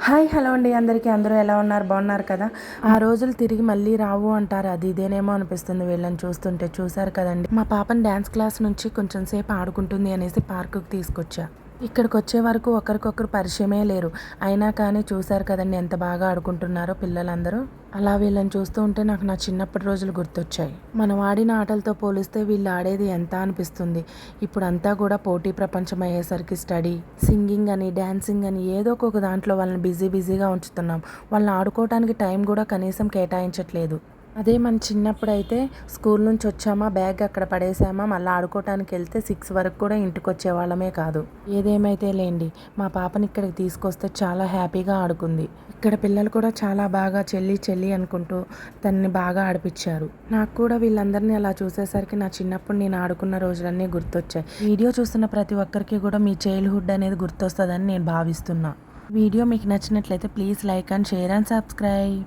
Hi hello అండి అందరికీ. అందరూ ఎలా ఉన్నారు? బాగున్నారు కదా? ఆ రోజులు తిరిగి మళ్ళీ రావు అంటారు. అది ఇదేనేమో అనిపిస్తుంది వీళ్ళని చూస్తుంటే. చూసారు కదండి, మా పాపని డ్యాన్స్ క్లాస్ నుంచి కొంచెం సేపు ఆడుకుంటుంది అనేసి పార్కుకి తీసుకొచ్చా. ఇక్కడికి వచ్చే వరకు ఒకరికొకరు పరిచయమే లేరు. అయినా కానీ చూసారు కదండి ఎంత బాగా ఆడుకుంటున్నారో పిల్లలందరూ. అలా వీళ్ళని చూస్తూ ఉంటే నాకు నా చిన్నప్పటి రోజులు గుర్తొచ్చాయి. మనం ఆడిన ఆటలతో పోలిస్తే వీళ్ళు ఆడేది ఎంత అనిపిస్తుంది. ఇప్పుడు అంతా కూడా పోటీ ప్రపంచం అయ్యేసరికి స్టడీ, సింగింగ్ అని, డ్యాన్సింగ్ అని ఏదో ఒక దాంట్లో వాళ్ళని బిజీగా ఉంచుతున్నాం. వాళ్ళని ఆడుకోవడానికి టైం కూడా కనీసం కేటాయించట్లేదు. అదే మన చిన్నప్పుడు అయితే స్కూల్ నుంచి వచ్చామా, బ్యాగ్ అక్కడ పడేసామా, మళ్ళీ ఆడుకోవటానికి వెళ్తే 6 వరకు కూడా ఇంటికి వచ్చేవాళ్ళమే కాదు. ఏదేమైతే లేండి, మా పాపని ఇక్కడికి తీసుకొస్తే చాలా హ్యాపీగా ఆడుకుంది. ఇక్కడ పిల్లలు కూడా చాలా బాగా చెల్లి చెల్లి అనుకుంటూ తనని బాగా ఆడిపించారు. నాకు కూడా వీళ్ళందరినీ అలా చూసేసరికి నా చిన్నప్పుడు నేను ఆడుకున్న రోజులన్నీ గుర్తొచ్చాయి. వీడియో చూస్తున్న ప్రతి ఒక్కరికి కూడా మీ చైల్డ్హుడ్ అనేది గుర్తొస్తుందని నేను భావిస్తున్నా. వీడియో మీకు నచ్చినట్లయితే please like and share and subscribe.